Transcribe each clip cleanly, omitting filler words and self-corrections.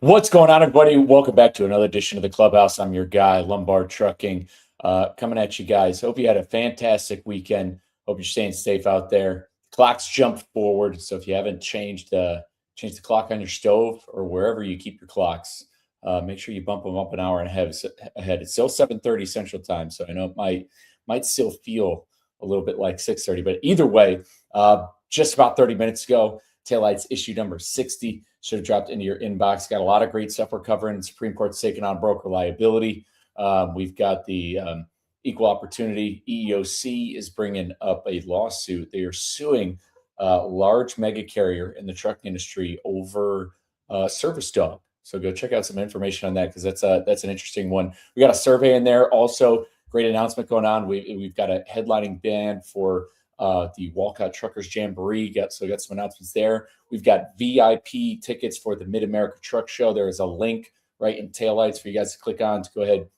What's going on, everybody? Welcome back to another edition of the Clubhouse. I'm your guy, Lombard Trucking, coming at you guys. Hope you had a fantastic weekend. Hope you're staying safe out there. Clocks jumped forward, so if you haven't changed the clock on your stove or wherever you keep your clocks, make sure you bump them up an hour and a half ahead. It's still 7:30 Central Time, so I know it might still feel a little bit like 6:30, but either way, just about 30 minutes ago, Taillights issue number 60 should have dropped into your inbox. Got a lot of great stuff we're covering. Supreme Court's taking on broker liability. We've got the equal opportunity. EEOC is bringing up a lawsuit. They are suing a large mega carrier in the truck industry over service dog. So go check out some information on that because that's an interesting one. We got a survey in there. Also, great announcement going on. We've got a headlining band for the Walcott Truckers Jamboree. Got some announcements there. We've got VIP tickets for the Mid America Truck Show. There is a link right in Taillights for you guys to click on to go ahead and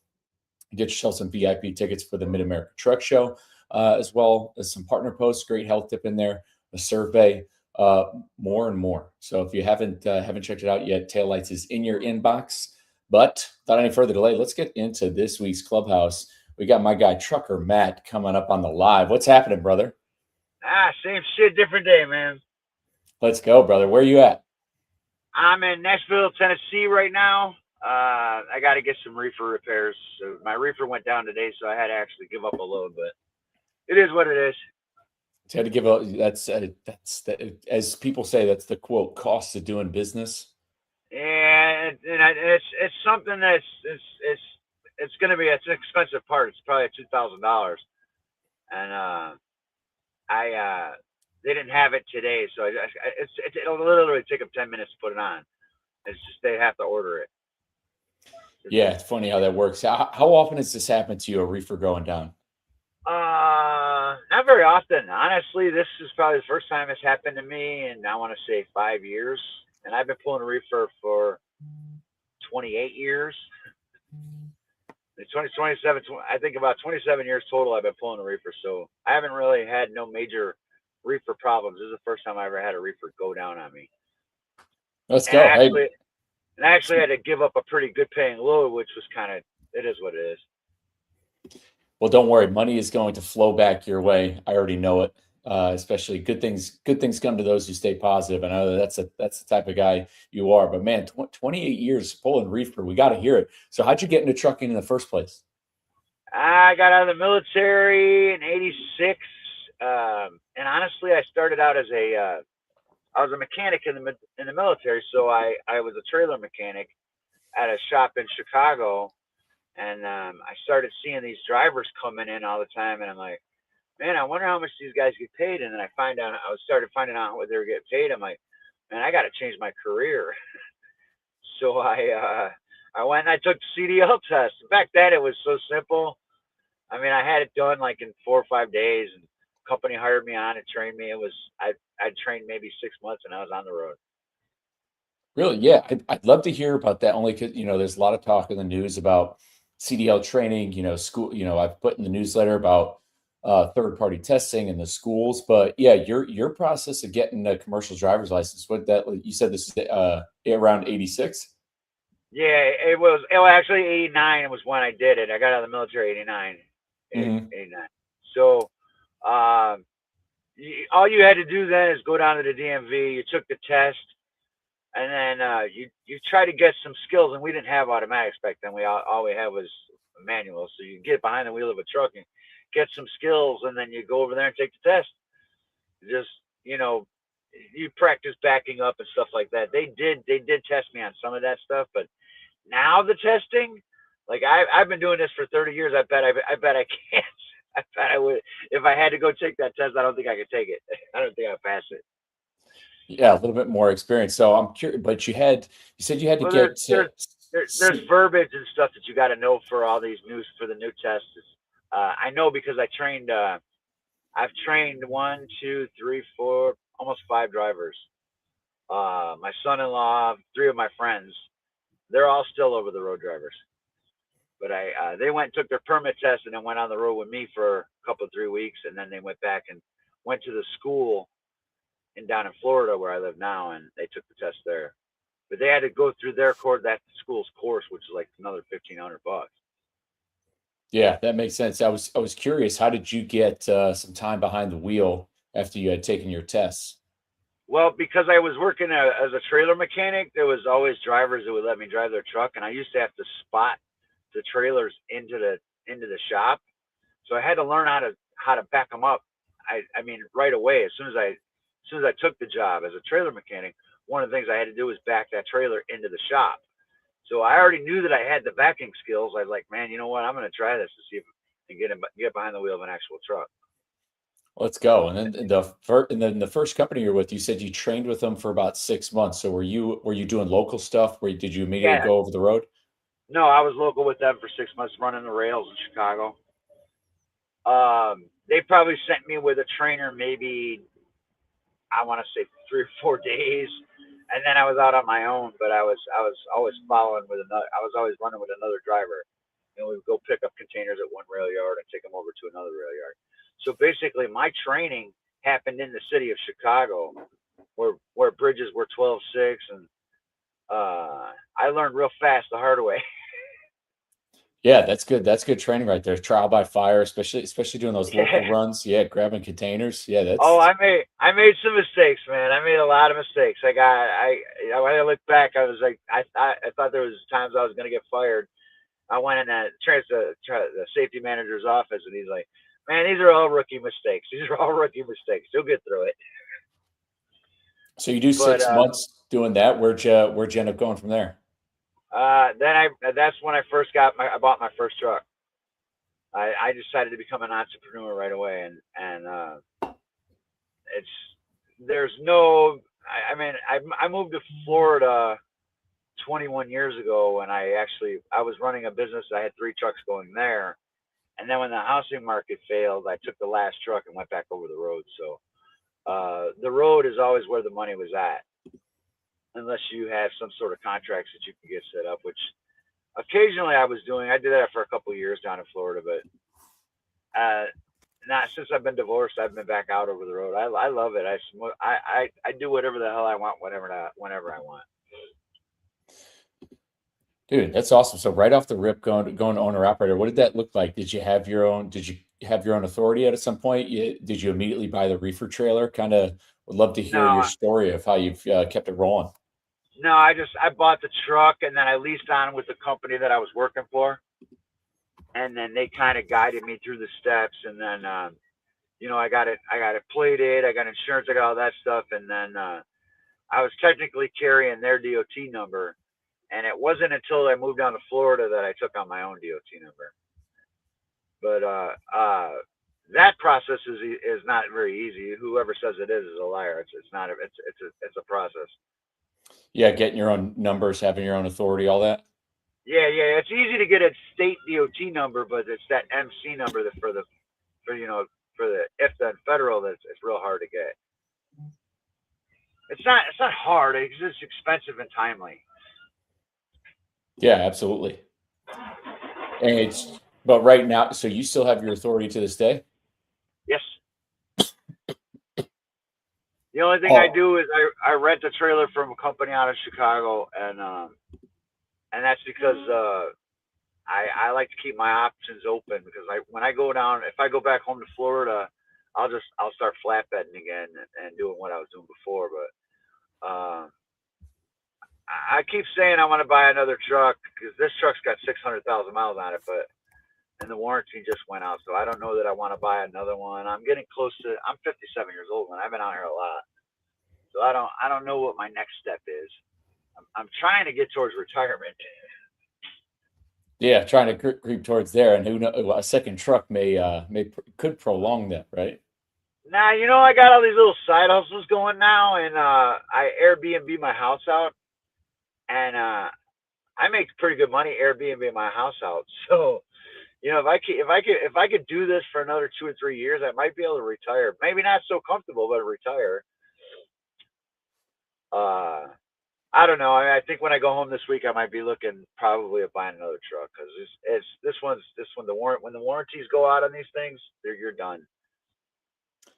get yourself some VIP tickets for the Mid America Truck Show, as well as some partner posts. Great health tip in there, a survey, more and more. So if you haven't checked it out yet, Taillights is in your inbox. But without any further delay, let's get into this week's Clubhouse. We got my guy Trucker Matt coming up on the live. What's happening, brother? Same shit, different day, man. Let's go, brother. Where you at? I'm in Nashville, Tennessee right now. I got to get some reefer repairs. So my reefer went down today, so I had to actually give up a load, but it is what it is. So had to give a as people say, that's the quote cost of doing business. And it's something that's it's going to be it's an expensive part. It's probably $2,000, and they didn't have it today, so it'll literally take them 10 minutes to put it on. It's just they have to order it. Yeah, it's funny how that works. How often has this happened to you, a reefer going down? Not very often. Honestly, this is probably the first time it's happened to me, and I want to say 5 years. And I've been pulling a reefer for 28 years. 27, I think about 27 years total I've been pulling a reefer. So I haven't really had no major reefer problems. This is the first time I ever had a reefer go down on me. Let's And go. I actually had to give up a pretty good paying load, which was it is what it is. Well, don't worry. Money is going to flow back your way. I already know it. Especially good things come to those who stay positive. I know that's the type of guy you are. But man, 28 years pulling reefer, we got to hear it. So how'd you get into trucking in the first place? I got out of the military in '86, and honestly, I started out as I was a mechanic in the military, so I was a trailer mechanic at a shop in Chicago, and I started seeing these drivers coming in all the time, and I'm like, man, I wonder how much these guys get paid. And then I started finding out what they were getting paid. I'm like, man, I got to change my career. So I went and I took the CDL test. Back then, it was so simple. I mean, I had it done like in 4 or 5 days, and the company hired me on and trained me. I trained maybe 6 months, and I was on the road. Really? Yeah, I'd love to hear about that. Only because there's a lot of talk in the news about CDL training. School. I've put in the newsletter about third-party testing in the schools. But yeah, your process of getting a commercial driver's license. You said this is around '86. Yeah, it was actually '89 was when I did it. I got out of the military '89. Mm-hmm. '89. So all you had to do then is go down to the DMV. You took the test, and then you try to get some skills. And we didn't have automatics back then. All we had was manual. So you get behind the wheel of a truck and get some skills, and then you go over there and take the test. Just you practice backing up and stuff like that. They did test me on some of that stuff, but now the testing, like I've been doing this for 30 years. I bet I can't. I bet I would if I had to go take that test. I don't think I could take it. I don't think I'd pass it. Yeah, a little bit more experience. So I'm curious, but you said you had to Well, get there's verbiage and stuff that you got to know for all these for the new tests. I know because I trained. I've trained 1, 2, 3, 4, almost 5 drivers. My son-in-law, 3 of my friends, they're all still over the road drivers. But they went and took their permit test and then went on the road with me for a couple 3 weeks, and then they went back and went to the school down in Florida where I live now, and they took the test there. but they had to go through their course, that school's course, which is like another $1,500. Yeah, that makes sense. I was curious, how did you get some time behind the wheel after you had taken your tests? Well, because I was working as a trailer mechanic, there was always drivers that would let me drive their truck, and I used to have to spot the trailers into the shop. So I had to learn how to back them up. I mean right away as soon as I took the job as a trailer mechanic, one of the things I had to do was back that trailer into the shop. So I already knew that I had the backing skills. I was like, man, you know what? I'm going to try this to see if I can get behind the wheel of an actual truck. Let's go. And then the first company you're with, you said you trained with them for about 6 months. So were you doing local stuff? Did you immediately Yeah, go over the road? no, I was local with them for 6 months running the rails in Chicago. They probably sent me with a trainer maybe I want to say 3 or 4 days, and then I was out on my own. But I was always following with another. I was always running with another driver, and we would go pick up containers at one rail yard and take them over to another rail yard. So basically, my training happened in the city of Chicago, where bridges were 12.6, and I learned real fast the hard way. Yeah, that's good. That's good training right there. Trial by fire, especially doing those local Yeah. runs. Yeah, grabbing containers. Yeah, Oh, that's I made some mistakes, man. I made a lot of mistakes. When I look back, I was like I thought there was times I was gonna get fired. I went in the safety manager's office, and he's like, "Man, these are all rookie mistakes. These are all rookie mistakes. You'll get through it." so you do But 6 months doing that. Where'd you end up going from there? then that's when I bought my first truck. I decided to become an entrepreneur right away, and it's there's no. I mean, I moved to Florida 21 years ago, and I was running a business. I had 3 trucks going there, and then when the housing market failed, I took the last truck and went back over the road. So the road is always where the money was at, unless you have some sort of contracts that you can get set up, which occasionally I was doing. I did that for a couple of years down in Florida, but not since I've been divorced. I've been back out over the road. I love it. I do whatever the hell I want, whenever I want. Dude, that's awesome. So right off the rip, going owner operator, what did that look like? Did you have your own authority at some point? Did you immediately buy the reefer trailer? Kind of would love to hear your No, story of how you've kept it rolling. no, I bought the truck, and then I leased on with the company that I was working for, and then they kind of guided me through the steps, and then I got it plated, I got insurance, I got all that stuff, and then I was technically carrying their DOT number, and it wasn't until I moved down to Florida that I took on my own DOT number. But that process is not very easy. Whoever says it is a liar. It's not. It's a process. Yeah, getting your own numbers, having your own authority, all that. Yeah, yeah. It's easy to get a state DOT number, but it's that MC number that for for the IFTA and federal that's it's real hard to get. It's not hard. It's just expensive and timely. Yeah, absolutely. And but right now, so you still have your authority to this day? Yes. The only thing I Oh, do is I rent a trailer from a company out of Chicago, and that's because I like to keep my options open because when I go down, if I go back home to Florida, I'll start flatbedding again and doing what I was doing before. But I keep saying I want to buy another truck because this truck's got 600,000 miles on it, but and the warranty just went out, so I don't know that I want to buy another one. I'm getting close to. I'm 57 years old, and I've been out here a lot, so I don't know what my next step is. I'm trying to get towards retirement. yeah, trying to creep towards there, and who know, a second truck could prolong that, right? Now, I got all these little side hustles going now, and I Airbnb my house out, and I make pretty good money Airbnb my house out. So, if I could do this for another 2 or 3 years, I might be able to retire. Maybe not so comfortable, but retire. Uh, I don't know. I think when I go home this week, I might be looking probably at buying another truck because it's this one when the warranties go out on these things, you're done.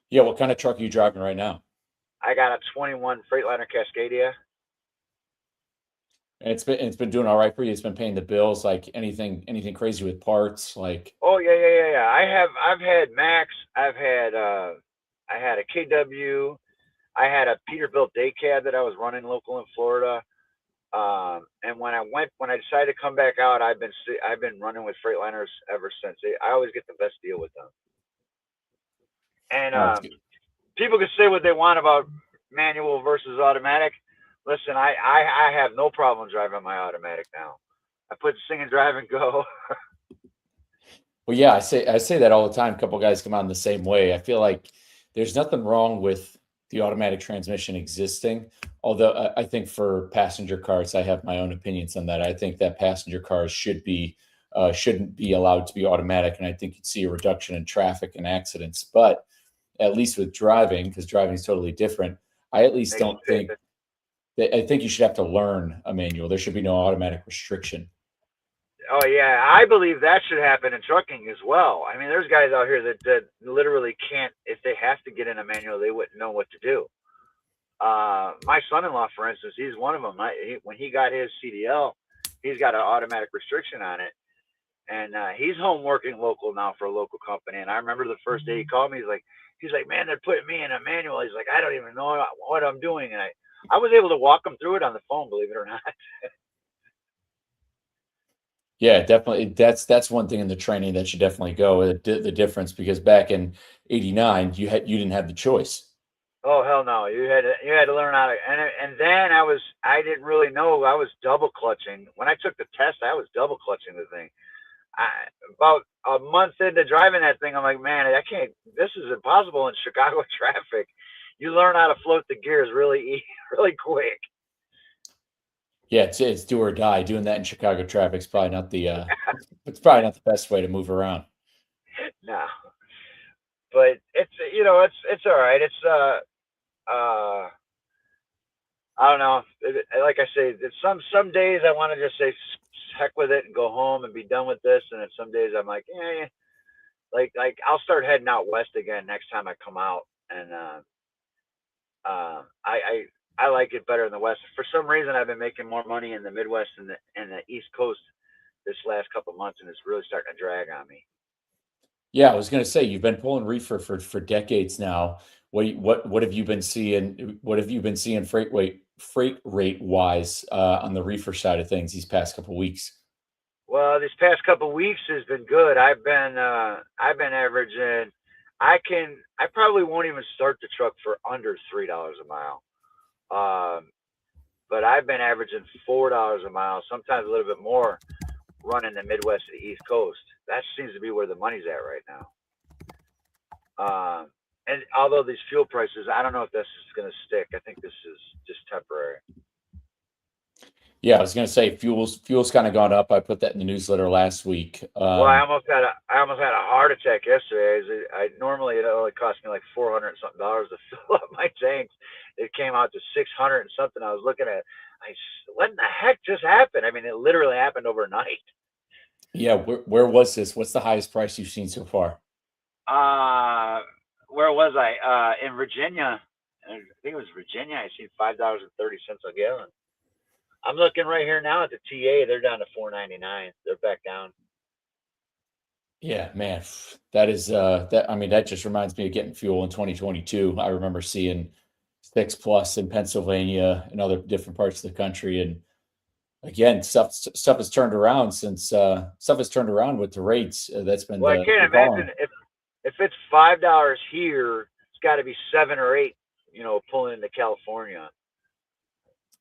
Yeah, what kind of truck are you driving right now? I got a 21 Freightliner Cascadia. And it's been doing all right for you. It's been paying the bills. Like anything crazy with parts, like. Oh yeah. I've had Max. I had a KW. I had a Peterbilt day cab that I was running local in Florida. And when I decided to come back out, I've been running with Freightliners ever since. I always get the best deal with them. And Oh, it's good. people can say what they want about manual versus automatic. Listen, I have no problem driving my automatic now. I put sing and drive and go. Well, yeah, I say that all the time. A couple guys come on the same way. I feel like there's nothing wrong with the automatic transmission existing. Although I think for passenger cars, I have my own opinions on that. I think that passenger cars shouldn't be allowed to be automatic, and I think you'd see a reduction in traffic and accidents. But at least with driving, because driving is totally different, I at least Makes don't think that. I think you should have to learn a manual. There should be no automatic restriction. Oh yeah, I believe that should happen in trucking as well. I mean, there's guys out here that literally can't. If they have to get in a manual, they wouldn't know what to do. My son-in-law, for instance, he's one of them. When he got his CDL, he's got an automatic restriction on it, and he's home working local now for a local company. And I remember the first day he called me, he's like, man, they're putting me in a manual. He's like, I don't even know what I'm doing, and I was able to walk him through it on the phone, believe it or not. Yeah, definitely. That's one thing in the training that should definitely go. The difference, because back in '89, you didn't have the choice. Oh hell no! You had to learn how to, and then I didn't really know I was double clutching when I took the test. I was double clutching the thing. I, about a month into driving that thing, I'm like, man, I can't. This is impossible in Chicago traffic. You learn how to float the gears really quick. Yeah, it's do or die. Doing that in Chicago traffic is probably not the it's probably not the best way to move around. No, but it's all right. It's uh I don't know. Like I say, some days I want to just say heck with it and go home and be done with this, and then some days I'm like, yeah, like I'll start heading out west again next time I come out, and I like it better in the west. For some reason, I've been making more money in the Midwest and the East Coast this last couple of months, and it's really starting to drag on me. Yeah, I was going to say you've been pulling reefer for decades now. What have you been seeing? What have you been seeing freight rate wise on the reefer side of things these past couple weeks? Well, this past couple of weeks has been good. I've been averaging. I probably won't even start the truck for under $3 a mile. Um, but I've been averaging $4 a mile, sometimes a little bit more, running the Midwest to the East Coast. That seems to be where the money's at right now. And although these fuel prices, I don't know if this is going to stick. I think this is just temporary. Yeah, I was going to say fuel's kind of gone up. I put that in the newsletter last week. Well, I almost had a heart attack yesterday. I normally it only cost me like $400 and something to fill up my tanks. It came out to 600 and something. I was looking at. What in the heck just happened? I mean, it literally happened overnight. Yeah, where was this? What's the highest price you've seen so far? Uh, where was I? In Virginia. I think it was Virginia. I seen $5.30 a gallon. I'm looking right here now at the TA. They're down to 4.99. They're back down. Yeah, man, that is that. I mean, that just reminds me of getting fuel in 2022. I remember seeing 6 plus in Pennsylvania and other different parts of the country, and again, stuff has turned around since stuff has turned around with the rates. That's been Well, I the can't volume. imagine if it's $5 here, it's got to be 7 or 8. Pulling into California.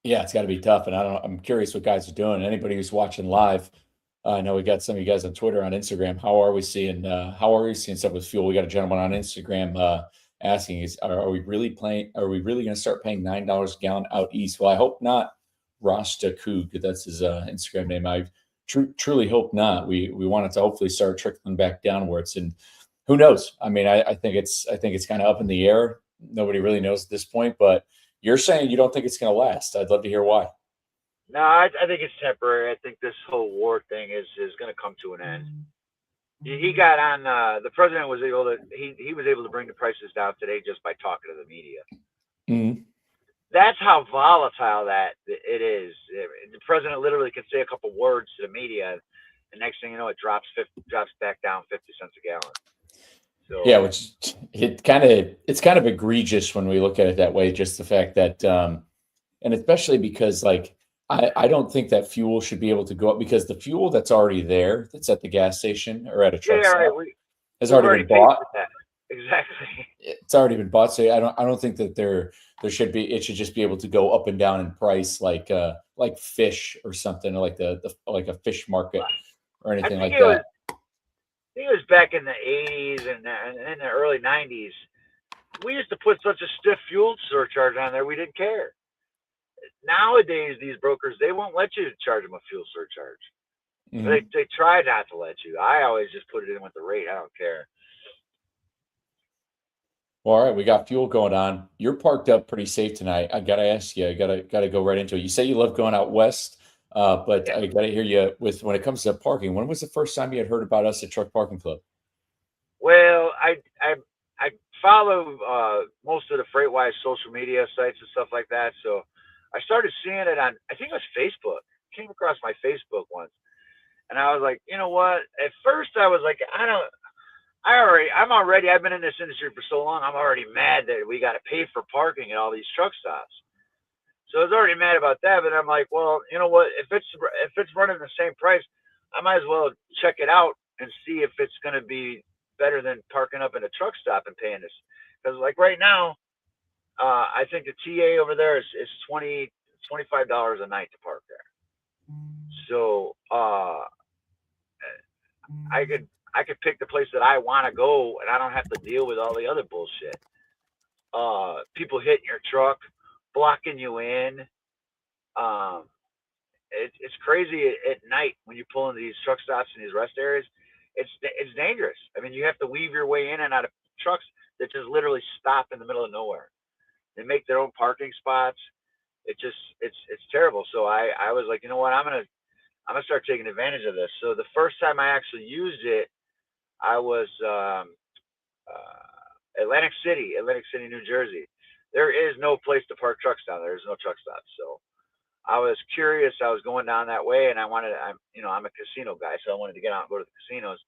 Yeah, it's got to be tough, and I don't know. I'm curious what guys are doing. Anybody who's watching live, I know we got some of you guys on Twitter, on Instagram. How are we seeing stuff with fuel? We got a gentleman on Instagram asking, are we really playing? Are we really going to start paying $9 a gallon out east? Well, I hope not. Rasta Coog, that's his Instagram name. I truly hope not. We want it to hopefully start trickling back downwards, and who knows? I mean, I think it's kind of up in the air. Nobody really knows at this point, but you're saying you don't think it's going to last. I'd love to hear why. No, I think it's temporary. I think this whole war thing is going to come to an end. He got on. The president was able to. He was able to bring the prices down today just by talking to the media. Mhm. that's how volatile that it is. The president literally can say a couple words to the media, and next thing you know, it drops back down 50 cents a gallon. Yeah, So which it's kind of egregious when we look at it that way. Just the fact that, and especially because like I don't think that fuel should be able to go up because the fuel that's already there, that's at the gas station or at a yeah, truck right. stop, has We've already already been paid bought. for that. Exactly. It's already been bought. So I don't think that there should be it should just be able to go up and down in price like fish or something like the like a fish market or I anything think like it was that. I think it was back in the 80s and in the early 90s. We used to put such a stiff fuel surcharge on there, we didn't care. Nowadays, these brokers, they won't let you charge them a fuel surcharge. Mhm. They try not to let you. I always just put it in with the rate. I don't care. Well, all right, we got fuel going on. You're parked up pretty safe tonight. I gotta ask you. I gotta go right into it. You say you love going out west, but Yeah. I gotta hear you with when it comes to parking. When was the first time you had heard about us at Truck Parking Club? Well, I follow most of the FreightWise social media sites and stuff like that. So I started seeing it on, I think it was Facebook. Came across my Facebook once, and I was like, you know what? At first, I was like, I don't. I've been in this industry for so long. I'm already mad that we got to pay for parking at all these truck stops. So I was already mad about that. But I'm like, well, you know what? If it's running the same price, I might as well check it out and see if it's going to be better than parking up in a truck stop and paying this. Because like right now, I think the TA over there is $25 a night to park there. So I could I could pick the place that I want to go, and I don't have to deal with all the other bullshit. People hitting your truck, blocking you in. Um, it's crazy at night when you pull into these truck stops and these rest areas. It's dangerous. I mean, you have to weave your way in and out of trucks that just literally stop in the middle of nowhere. They make their own parking spots. It's terrible. So I was like, you know what, I'm gonna start taking advantage of this. So the first time I actually used it, I was Atlantic City, New Jersey. There is no place to park trucks down there. There's no truck stops. So I was curious. I was going down that way, and I'm a casino guy, so I wanted to get out and go to the casinos.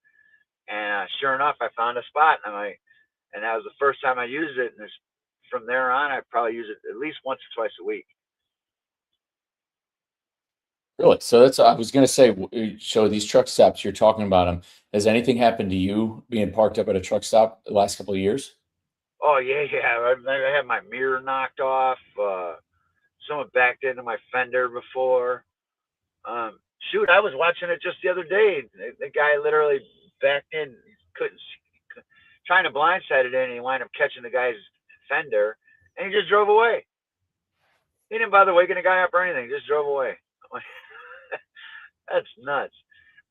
And sure enough, I found a spot, and that was the first time I used it. And from there on, I probably use it at least once or twice a week. Really? So that's I was gonna say. So these truck stops you're talking about them. Has anything happened to you being parked up at a truck stop the last couple of years? Oh yeah, yeah. I had my mirror knocked off. Someone backed into my fender before. Um, Shoot, I was watching it just the other day. The guy literally backed in, couldn't trying to blindside it in, and he wound up catching the guy's fender, and he just drove away. He didn't bother waking the guy up or anything; just drove away. I'm like, that's nuts.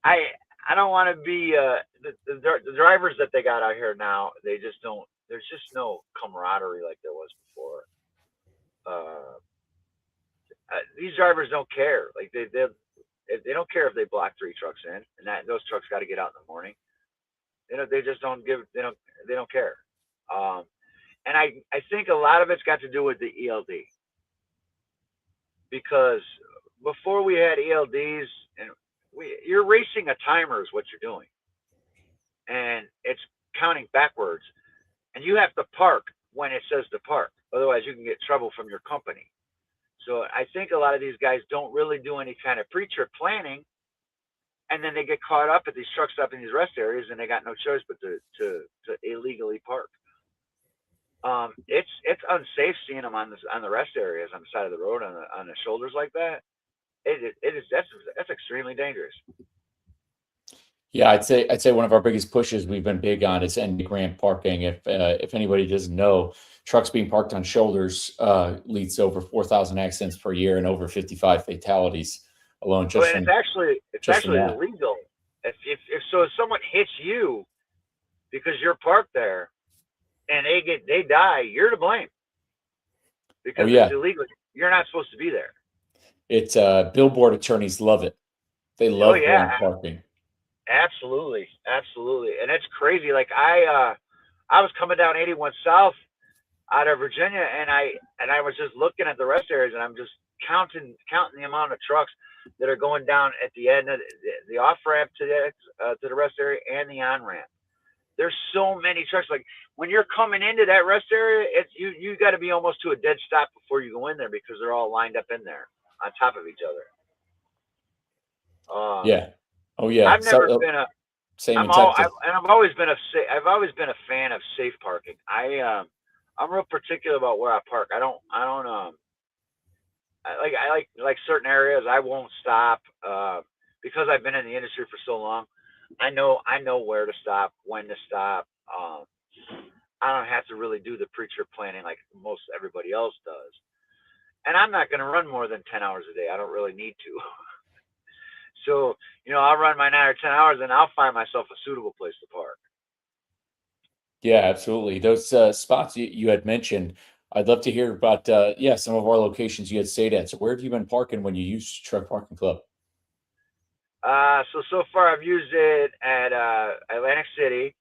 I I don't want to be the drivers that they got out here now. They just don't. There's just no camaraderie like there was before. Uh, these drivers don't care. Like they don't care if they block three trucks in, and that those trucks got to get out in the morning. They just don't give. They don't care. Um, and I think a lot of it's got to do with the ELD because before we had ELDs and you're racing a timer is what you're doing, and it's counting backwards, and you have to park when it says to park. Otherwise, you can get trouble from your company. So I think a lot of these guys don't really do any kind of pre-trip planning, and then they get caught up at these truck stops in these rest areas, and they got no choice but to illegally park. It's unsafe seeing them on the rest areas on the side of the road on the shoulders like that. It is that's extremely dangerous. Yeah, I'd say one of our biggest pushes we've been big on is end ramp parking. If anybody doesn't know, trucks being parked on shoulders leads to over 4,000 accidents per year and over 55 fatalities alone Oh, just and from it's just from actually that. illegal. If someone hits you because you're parked there and they die, you're to blame Oh because it's yeah, illegal. You're not supposed to be there. it's billboard attorneys love it. They Oh love yeah, blank parking. absolutely, absolutely, and it's crazy. Like I was coming down 81 South, out of Virginia, and I was just looking at the rest areas, and I'm just counting the amount of trucks that are going down at the end of the off ramp to the rest area and the on ramp. There's so many trucks. Like when you're coming into that rest area, it's you got to be almost to a dead stop before you go in there because they're all lined up in there on top of each other. Yeah. Oh yeah. I've never So been a same I'm in all Texas. I've always been I've always been a fan of safe parking. I'm real particular about where I park. I like certain areas. I won't stop because I've been in the industry for so long. I know where to stop, when to stop. I don't have to really do the pre-trip planning like most everybody else does. And I'm not going to run more than 10 hours a day. I don't really need to. So, I'll run my 9 or 10 hours and I'll find myself a suitable place to park. Yeah, absolutely. Those spots you had mentioned, I'd love to hear about, yeah, some of our locations you had stayed at. So where have you been parking when you use Truck Parking Club? So far I've used it at Atlantic City,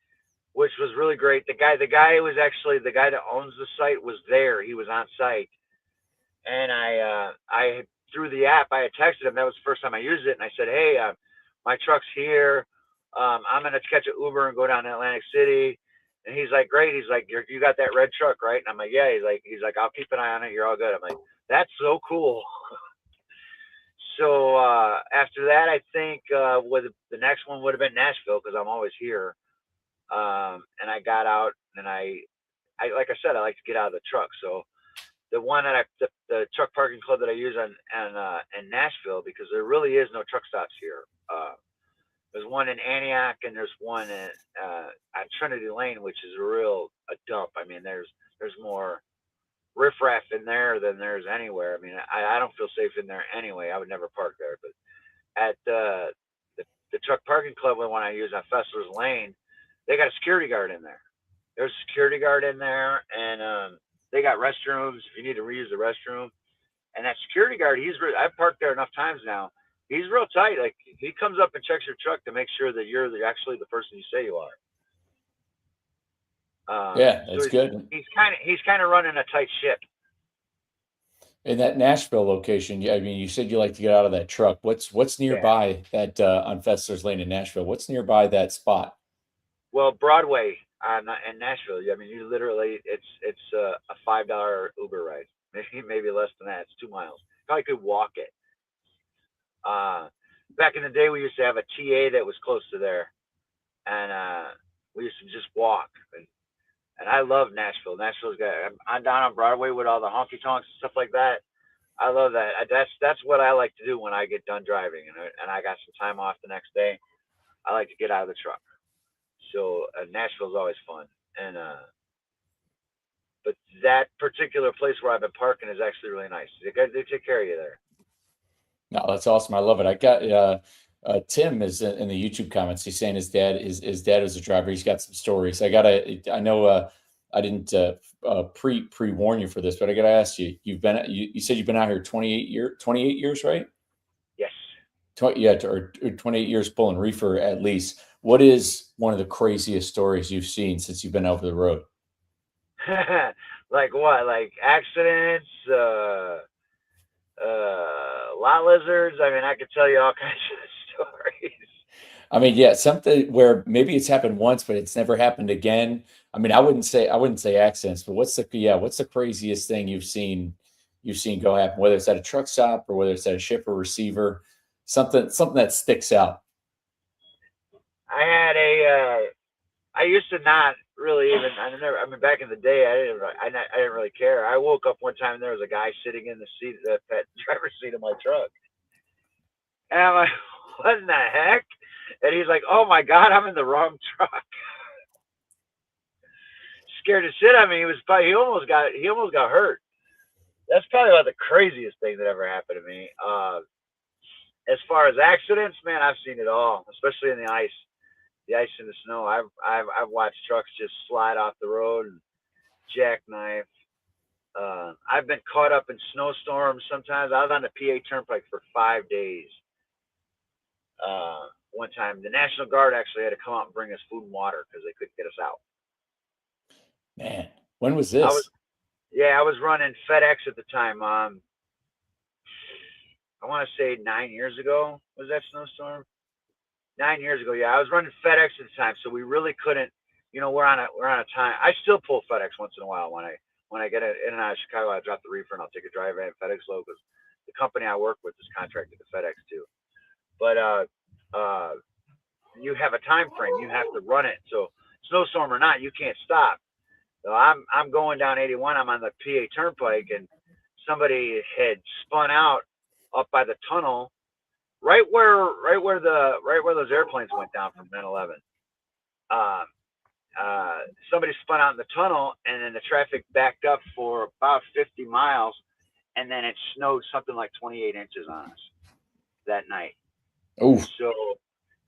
which was really great. The guy was actually the guy that owns the site was there. He was on site, and I through the app I had texted him. That was the first time I used it, and I said, "Hey, my truck's here. I'm gonna catch an Uber and go down to Atlantic City." And he's like, "Great." He's like, "You got that red truck, right?" And I'm like, "Yeah." He's like, "I'll keep an eye on it. You're all good." I'm like, "That's so cool." So after that, I think the next one would have been Nashville because I'm always here. And I got out and I like I said, I like to get out of the truck. So the one that the truck parking club that I use in Nashville because there really is no truck stops here. There's one in Antioch and there's one on Trinity Lane, which is a dump. I mean, there's more riffraff in there than there's anywhere. I mean, I don't feel safe in there anyway. I would never park there. But at the truck parking club, one I use on Fessler's Lane, they got a security guard in there. There's a security guard in there, and they got restrooms if you need to reuse the restroom. And that security guard, I've parked there enough times now. He's real tight. Like he comes up and checks your truck to make sure that you're actually the person you say you are. Yeah, So that's good. he's kind of running a tight ship. In that Nashville location, yeah, I mean, you said you like to get out of that truck. What's Yeah. nearby that on Fessler's Lane in Nashville? What's nearby that spot? Well, Broadway in Nashville. I mean, you literally it's a $5 Uber ride, maybe less than that. It's 2 miles. Probably could walk it. Uh, Back in the day, we used to have a TA that was close to there, and we used to just walk. And I love Nashville. Nashville's got. I'm down on Broadway with all the honky tonks and stuff like that. I love that. That's what I like to do when I get done driving, and I got some time off the next day. I like to get out of the truck. So Nashville's always fun, and but that particular place where I've been parking is actually really nice. They take care of you there. No, that's awesome. I love it. I got Tim is in the YouTube comments. He's saying his dad is a driver. He's got some stories. I know I didn't pre warn you for this, but I gotta ask you. You said you've been out here 28 years, right? Yes. 20, yeah, or 28 years pulling reefer at least. What is one of the craziest stories you've seen since you've been over the road? Like what? Like accidents, lot lizards. I mean, I could tell you all kinds of stories. I mean, yeah, something where maybe it's happened once, but it's never happened again. I mean, I wouldn't say accidents, but what's the craziest thing you've seen go happen, whether it's at a truck stop or whether it's at a shipper receiver, something that sticks out. I had I used to not really even. I mean, back in the day, I didn't really care. I woke up one time and there was a guy sitting in the seat, the driver's seat of my truck, and I'm like, what in the heck? And he's like, oh my god, I'm in the wrong truck. Scared the shit out of me. He almost got hurt. That's probably about the craziest thing that ever happened to me. As far as accidents, man, I've seen it all, especially in the ice and the snow. I've watched trucks just slide off the road and jackknife. I've been caught up in snowstorms. Sometimes I was on the PA Turnpike for 5 days. One time, the National Guard actually had to come out and bring us food and water because they couldn't get us out. Man, when was I was this? Yeah, I was running FedEx at the time. I want to say 9 years ago was that snowstorm. 9 years ago, yeah, I was running FedEx at the time, so we really couldn't. We're on a time. I still pull FedEx once in a while when I get in and out of Chicago. I drop the reefer and I'll take a drive at FedEx load because the company I work with is contracted to FedEx too. But uh, you have a time frame. You have to run it. So snowstorm or not, you can't stop. So I'm going down 81. I'm on the PA Turnpike, and somebody had spun out up by the tunnel, right where those airplanes went down from 9/11. Uh, Somebody spun out in the tunnel, and then the traffic backed up for about 50 miles, and then it snowed something like 28 inches on us that night. Oh, So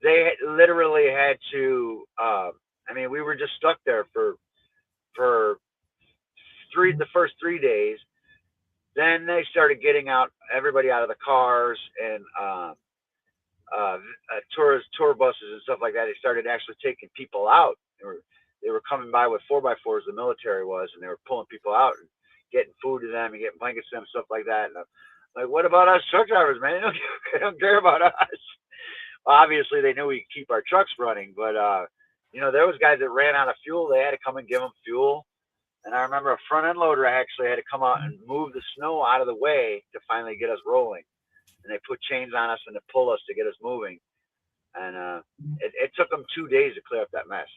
they literally had to. I mean, we were just stuck there for the first 3 days. Then they started getting everybody out of the cars, and tour buses and stuff like that. They started actually taking people out. They were coming by with 4x4s, the military was, and they were pulling people out and getting food to them and getting blankets to them, stuff like that. And I'm like, what about us truck drivers, man? They don't care about us. Well, obviously, they knew we could keep our trucks running, but there was guys that ran out of fuel. They had to come and give them fuel. And I remember a front end loader actually had to come out and move the snow out of the way to finally get us rolling. And they put chains on us and to pull us to get us moving. And it took them 2 days to clear up that mess.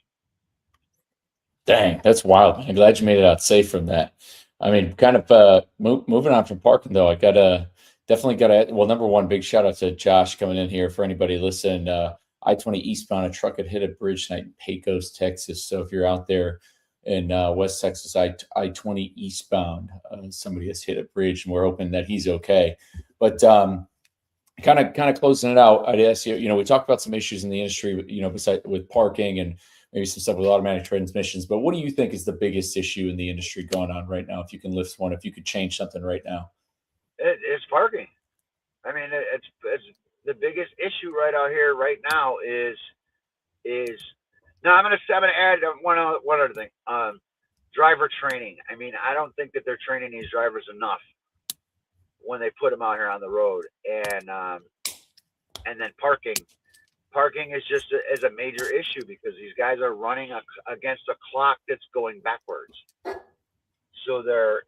dang, that's wild. I'm glad you made it out safe from that. I mean, kind of moving on from parking though, I gotta definitely gotta. Well, number one, big shout out to Josh coming in here for anybody listening. I-20 eastbound, a truck had hit a bridge tonight in Pecos, Texas. So if you're out there in West Texas, I-20 eastbound, somebody has hit a bridge, and we're hoping that he's okay. But kind of closing it out, I'd ask you. We talked about some issues in the industry, besides with parking and maybe some stuff with automatic transmissions. But what do you think is the biggest issue in the industry going on right now? If you can lift one, if you could change something right now. It's parking. I mean, it's the biggest issue right out here right now is. Now I'm gonna add one other thing. Driver training. I mean, I don't think that they're training these drivers enough when they put them out here on the road, and then parking. Parking is a major issue because these guys are running against a clock that's going backwards. So they're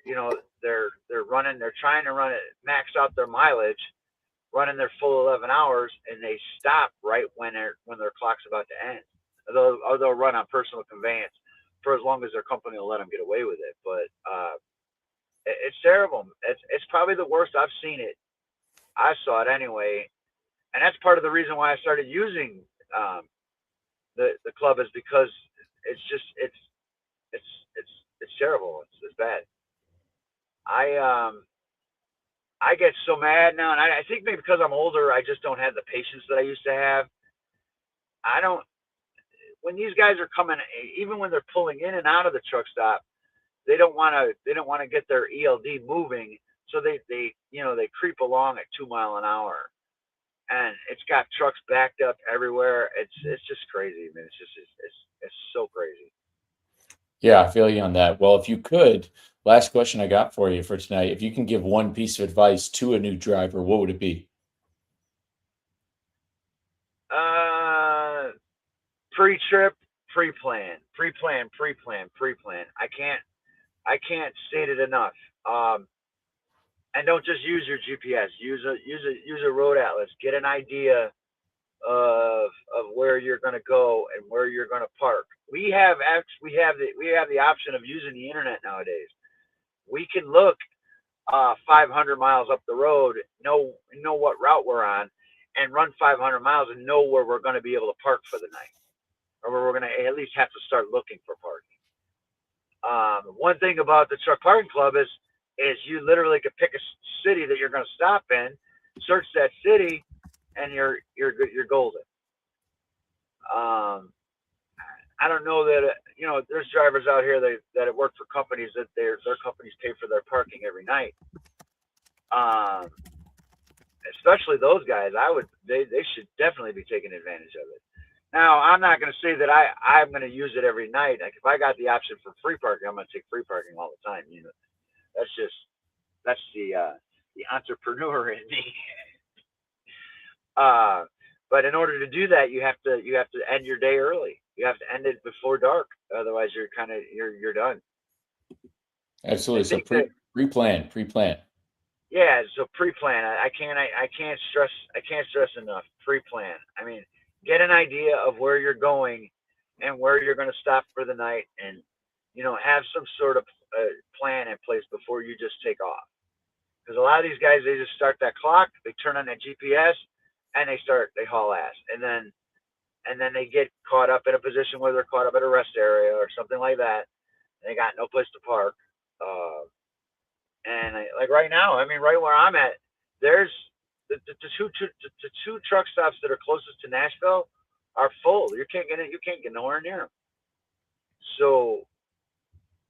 running. They're trying to run it, max out their mileage, running their full 11 hours, and they stop right when their clock's about to end. Or they'll run on personal conveyance for as long as their company will let them get away with it. But it's terrible. It's probably the worst I've seen it. I saw it anyway, and that's part of the reason why I started using the club is because it's just it's terrible. It's bad. I get so mad now, and I think maybe because I'm older, I just don't have the patience that I used to have. I don't. When these guys are coming, even when they're pulling in and out of the truck stop, they don't want to get their ELD moving, so they creep along at 2 mile an hour, and it's got trucks backed up everywhere. It's just crazy, man. It's so crazy. Yeah, I feel you on that. Well, if you could, last question I got for you for tonight. If you can give one piece of advice to a new driver, what would it be? Uh, Pre-trip, pre-plan, pre-plan, pre-plan, pre-plan. I can't state it enough. And don't just use your GPS. Use a road atlas. Get an idea of where you're going to go and where you're going to park. We have the option of using the internet nowadays. We can look 500 miles up the road, know what route we're on, and run 500 miles and know where we're going to be able to park for the night, or where we're going to at least have to start looking for parking. One thing about the truck parking club is you literally could pick a city that you're going to stop in, search that city, and you're golden. Um, I don't know that there's drivers out here that have worked for companies that their companies pay for their parking every night. Um, Especially those guys, they should definitely be taking advantage of it. Now, I'm not going to say that I'm going to use it every night. Like if I got the option for free parking, I'm going to take free parking all the time. That's the entrepreneur in me. Uh, but in order to do that, you have to end your day early. You have to end it before dark. Otherwise, you're done. I Absolutely. So think that pre-plan. yeah. So pre-plan. I can't stress enough. Pre-plan. I mean, get an idea of where you're going and where you're going to stop for the night, and have some sort of plan in place before you just take off. Because a lot of these guys, they just start that clock, they turn on that GPS, and they haul ass, and then they get caught up in a position where they're caught up at a rest area or something like that. And they got no place to park. Like right now, I mean, right where I'm at, there's the two truck stops that are closest to Nashville are full. You can't get nowhere near them. So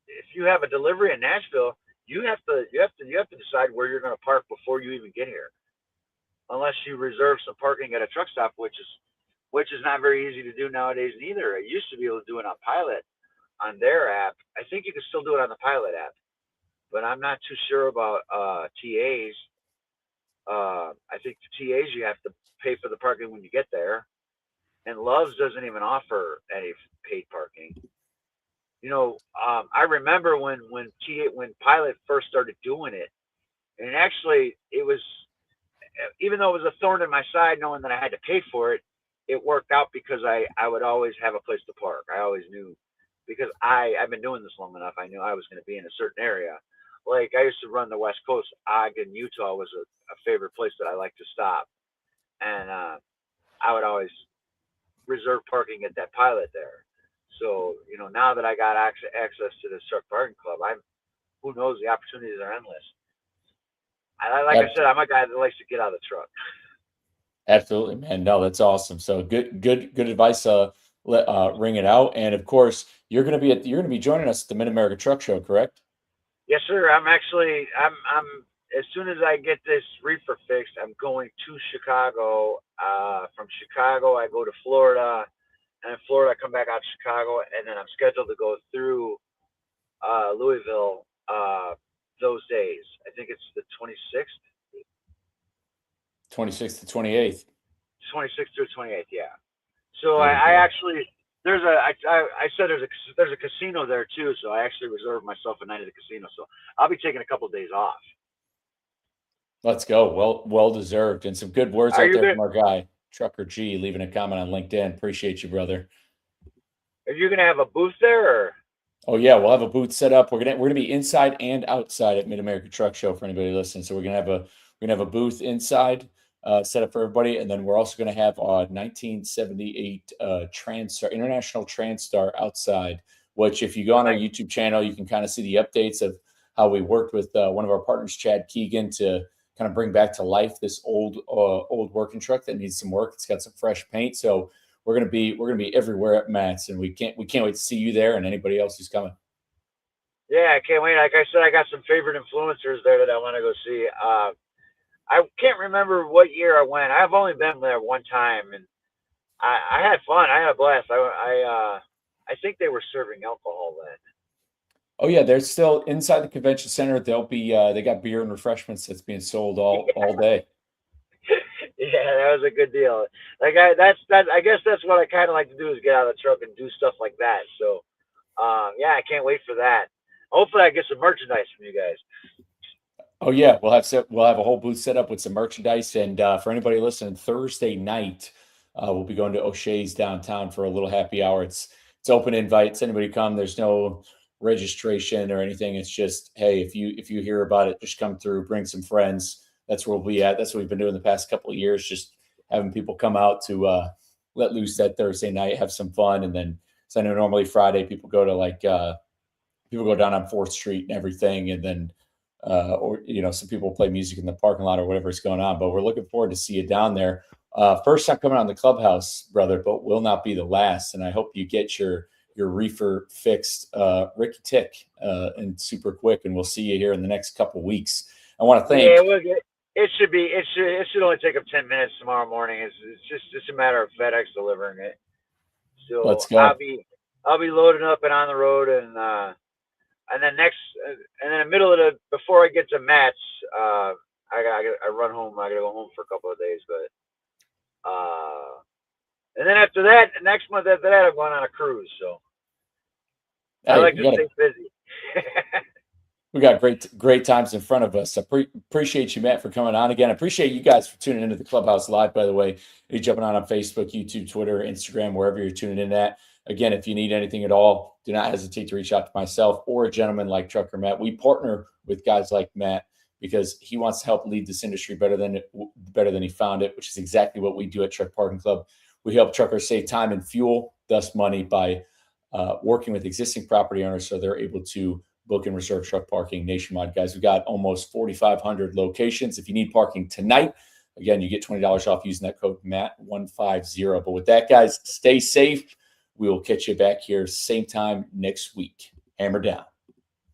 if you have a delivery in Nashville, you have to decide where you're going to park before you even get here, unless you reserve some parking at a truck stop, which is not very easy to do nowadays neither. I used to be able to do it on Pilot on their app. I think you can still do it on the Pilot app, but I'm not too sure about TAs. I think the TAs you have to pay for the parking when you get there, and Love's doesn't even offer any paid parking. I remember when Pilot first started doing it, and actually it was, even though it was a thorn in my side knowing that I had to pay for it, it worked out because I would always have a place to park. I always knew, because I've been doing this long enough. I knew I was going to be in a certain area. Like I used to run the West Coast. Ogden, Utah was a favorite place that I like to stop, and I would always reserve parking at that Pilot there. So now that I got access to this truck parking club, who knows, the opportunities are endless. Like I said, I'm a guy that likes to get out of the truck. Absolutely, man. No, that's awesome. So good advice. Ring it out, and of course, you're gonna be joining us at the Mid America Truck Show, correct? Yes, sir. I'm as soon as I get this reefer fixed, I'm going to Chicago. From Chicago, I go to Florida, and in Florida, I come back out to Chicago, and then I'm scheduled to go through Louisville those days. I think it's the 26th, 26th to 28th. 26th through 28th. Yeah. So There we I go. actually I said there's a casino there too, so I actually reserved myself a night at the casino. So I'll be taking a couple of days off. Let's go. Well deserved, and some good words Are out you there gonna from our guy Trucker G, leaving a comment on LinkedIn. Appreciate you, brother. are you gonna have a booth there? Or? Oh yeah, we'll have a booth set up. We're gonna be inside and outside at Mid America Truck Show for anybody listening. So we're gonna have a booth inside set up for everybody, and then we're also gonna have a 1978 TransStar International TransStar outside. Which, if you go Oh, on our nice. YouTube channel, you can kind of see the updates of how we worked with one of our partners, Chad Keegan, to kind of bring back to life this old working truck that needs some work. It's got some fresh paint, so we're gonna be everywhere at Matt's, and we can't wait to see you there and anybody else who's coming. Yeah, I can't wait. Like I said, I got some favorite influencers there that I want to go see. I can't remember what year I went. I've only been there one time, and I had fun. I had a blast. I think they were serving alcohol then. Oh yeah, they're still inside the convention center. They'll be they got beer and refreshments that's being sold all day. Yeah, that was a good deal. Like I guess that's what I kind of like to do, is get out of the truck and do stuff like that. So, yeah, I can't wait for that. Hopefully, I get some merchandise from you guys. Oh yeah, we'll have a whole booth set up with some merchandise, and for anybody listening, Thursday night we'll be going to O'Shea's downtown for a little happy hour. It's open invites. Anybody come. There's no registration or anything. It's just, hey, if you hear about it, just come through, bring some friends. That's where we'll be at. That's what we've been doing the past couple of years, just having people come out to let loose that Thursday night, have some fun, and then so I know normally Friday people go down on Fourth Street and everything, and then or some people play music in the parking lot or whatever's going on. But we're looking forward to see you down there. First time coming on the Clubhouse, brother, but will not be the last. And I hope you get your reefer fixed, Ricky Tick, and super quick. And we'll see you here in the next couple weeks. I want to Yeah, thank. it should be. It should only take them 10 minutes tomorrow morning. It's just a matter of FedEx delivering it. So Let's go. I'll be loading up and on the road, and and then and then the middle of before I get to Matt's, I run home. I gotta go home for a couple of days, but and then after that, next month after that, I'm going on a cruise. So I like to stay busy. We got great times in front of us. I appreciate you, Matt, for coming on again. I appreciate you guys for tuning into the Clubhouse Live, by the way. You're jumping on Facebook, YouTube, Twitter, Instagram, wherever you're tuning in at. Again, if you need anything at all, do not hesitate to reach out to myself or a gentleman like Trucker Matt. We partner with guys like Matt because he wants to help lead this industry better than he found it, which is exactly what we do at Truck Parking Club. We help truckers save time and fuel, thus money, by working with existing property owners so they're able to book and reserve truck parking nationwide. Guys, we've got almost 4,500 locations. If you need parking tonight, again, you get $20 off using that code MATT150. But with that, guys, stay safe. We will catch you back here same time next week. Hammer down.